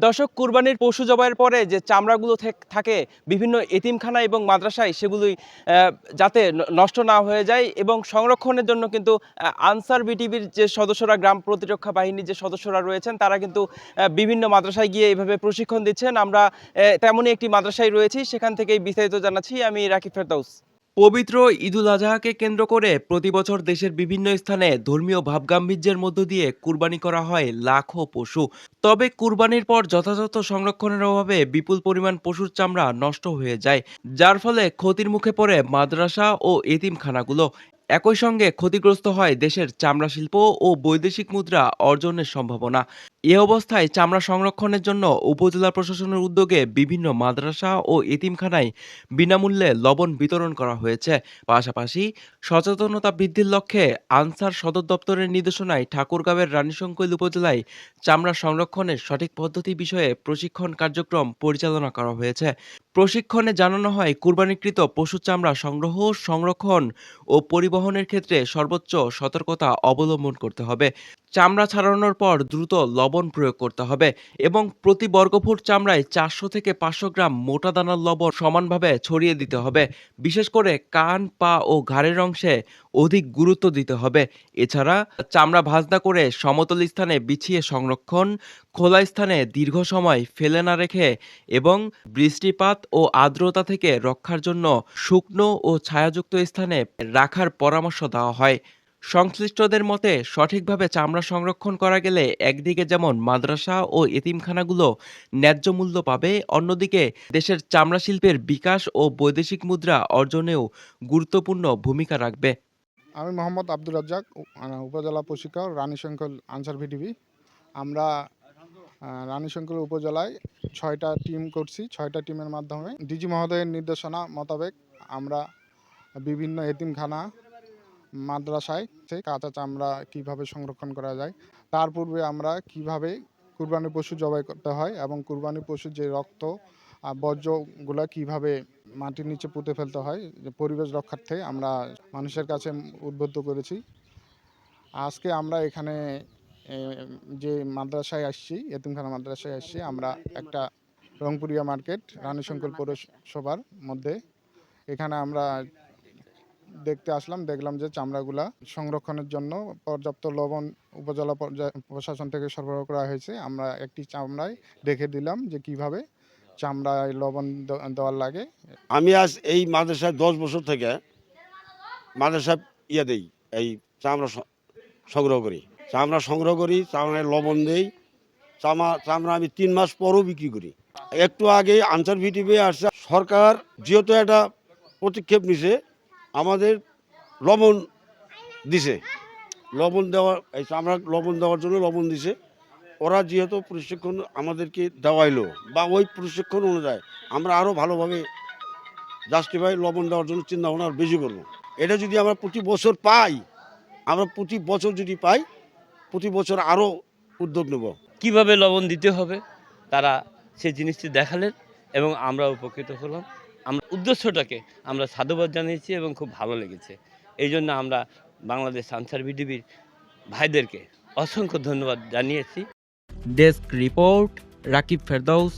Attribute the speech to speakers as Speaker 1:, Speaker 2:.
Speaker 1: দর্শক, কুরবানির পশু জবাইয়ের পরে যে চামড়াগুলো থাকে বিভিন্ন এতিমখানা এবং মাদ্রাসায় সেগুলোই যাতে নষ্ট না হয়ে যায় এবং সংরক্ষণের জন্য কিন্তু আনসার বিটিভির যে সদস্যরা, গ্রাম প্রতিরক্ষা বাহিনীর যে সদস্যরা রয়েছেন, তারা কিন্তু বিভিন্ন মাদ্রাসায় গিয়ে এইভাবে প্রশিক্ষণ দিচ্ছেন। আমরা তেমনই একটি মাদ্রাসায় রয়েছি, সেখান থেকেই বিস্তারিত জানাচ্ছি আমি রাকিব ফেরদৌস। পবিত্র ঈদুল আজহাকে কেন্দ্র করে প্রতিবছর দেশের বিভিন্ন স্থানে ধর্মীয় ভাবগাম্ভীর্যের মধ্য দিয়ে কুরবানি করা হয় লাখো পশু। তবে কুরবানির পর যথাযথ সংরক্ষণের অভাবে বিপুল পরিমাণ পশুর চামড়া নষ্ট হয়ে যায়, যার ফলে ক্ষতির মুখে পড়ে মাদ্রাসা ও এতিমখানাগুলো। একই সঙ্গে ক্ষতিগ্রস্ত হয় দেশের চামড়া শিল্প ও বৈদেশিক মুদ্রা অর্জনের সম্ভাবনা। এ অবস্থায় চামড়া সংরক্ষণের জন্য উপজেলা প্রশাসনের উদ্যোগে বিভিন্ন মাদ্রাসা ও এতিমখানায় বিনামূল্যে লবণ বিতরণ করা হয়েছে। পাশাপাশি সচেতনতা বৃদ্ধির লক্ষ্যে আনসার সদর দপ্তরের নির্দেশনায় ঠাকুরগাঁওয়ের রানীশংকৈল উপজেলায় চামড়া সংরক্ষণের সঠিক পদ্ধতি বিষয়ে প্রশিক্ষণ কার্যক্রম পরিচালনা করা হয়েছে। প্রশিক্ষণে জানানো হয় কুরবানিকৃত পশুর চামড়া সংগ্রহ, সংরক্ষণ ও পরিবহনের ক্ষেত্রে সর্বোচ্চ সতর্কতা অবলম্বন করতে হবে। চামড়া ছাড়ানোর পর দ্রুত লবণ প্রয়োগ করতে হবে এবং প্রতি বর্গফুট চামড়ায় 400 থেকে 500 গ্রাম মোটা দানার লবণ সমানভাবে ছড়িয়ে দিতে হবে। বিশেষ করে কান, পা ও ঘাড়ের অংশে অধিক গুরুত্ব দিতে হবে। এছাড়া চামড়া ভাঁজ করে সমতল স্থানে বিছিয়ে সংরক্ষণ, খোলা স্থানে দীর্ঘ সময় ফেলে না রেখে এবং বৃষ্টিপাত ও আর্দ্রতা থেকে রক্ষার জন্য শুকনো ও ছায়াযুক্ত স্থানে রাখার পরামর্শ দেওয়া হয়। সংশ্লিষ্টদের মতে সঠিকভাবে চামড়া সংরক্ষণ করা গেলে একদিকে যেমন মাদ্রাসা ও এতিমখানাগুলো ন্যায্য মূল্য পাবে, অন্যদিকে দেশের চামড়া শিল্পের বিকাশ ও বৈদেশিক মুদ্রা অর্জনেও গুরুত্বপূর্ণ ভূমিকা রাখবে।
Speaker 2: আমি মোহাম্মদ আব্দুর রাজ্জাক, উপজেলা প্রশিক্ষক, রানীশংকৈল আনসার ভিডিপি। আমরা রানীশংকৈল উপজেলায় 6টা টিম করছি। 6টা টিমের মাধ্যমে ডিজি মহোদয়ের নির্দেশনা মোতাবেক আমরা বিভিন্ন এতিমখানা, মাদ্রাসায় সেই কাঁচা চামড়া কিভাবে সংরক্ষণ করা যায়, তার পূর্বে আমরা কিভাবে কুরবানি পশু জবাই করতে হয় এবং কুরবানি পশুর যে রক্ত বর্জ্যগুলো কিভাবে মাটির নিচে পুঁতে ফেলতে হয়, যে পরিবেশ রক্ষার্থে আমরা মানুষের কাছে উদ্বুদ্ধ করেছি। আজকে আমরা এখানে যে মাদ্রাসায় আসছি, এতিমখানা মাদ্রাসায় আসছি, আমরা একটা রংপুরিয়া মার্কেট রানীশংকৈল পৌরসভার মধ্যে। এখানে আমরা দেখতে আসলাম, দেখলাম যে চামড়াগুলা সংরক্ষণের জন্য পর্যাপ্ত লবণ উপজেলা প্রশাসন থেকে সরবরাহ করা হয়েছে। আমরা একটি চামড়ায় দেখে দিলাম যে কিভাবে চামড়ায় লবণ দেওয়ার লাগে।
Speaker 3: আমি আজ এই মাদ্রাসায় 10 বছর থেকে মাদ্রাসায় দেই, এই চামড়া সংগ্রহ করি, চামড়ায় লবণ দেই। চামড়া আমি 3 মাস পরও বিক্রি করি। একটু আগে আনসার ভিটিভি আসছে, সরকার যেহেতু একটা পদক্ষেপ নিছে, আমাদের লবণ দিছে, লবণ দেওয়ার এই চামড়া লবণ দেওয়ার জন্য লবণ দিছে। ওরা যেহেতু প্রশিক্ষণ আমাদেরকে দেওয়াইলো, বা ওই প্রশিক্ষণ অনুযায়ী আমরা আরও ভালোভাবে জাস্টিফাই লবণ দেওয়ার জন্য চিন্তা ভাবনা বেশি করবো। এটা যদি আমরা প্রতি বছর পাই, প্রতি বছর আরও উদ্যোগ নেব।
Speaker 4: কিভাবে লবণ দিতে হবে তারা সেই জিনিসটি দেখালেন এবং আমরা উপকৃত হলাম। আমরা উদ্দেশ্যটাকে আমরা সাধুবাদ জানিয়েছি এবং খুব ভালো লেগেছে। এই জন্য আমরা বাংলাদেশ আনসার ভিডিপির ভাইদেরকে অসংখ্য ধন্যবাদ জানিয়েছি।
Speaker 1: Desk report, Rakib Ferdous.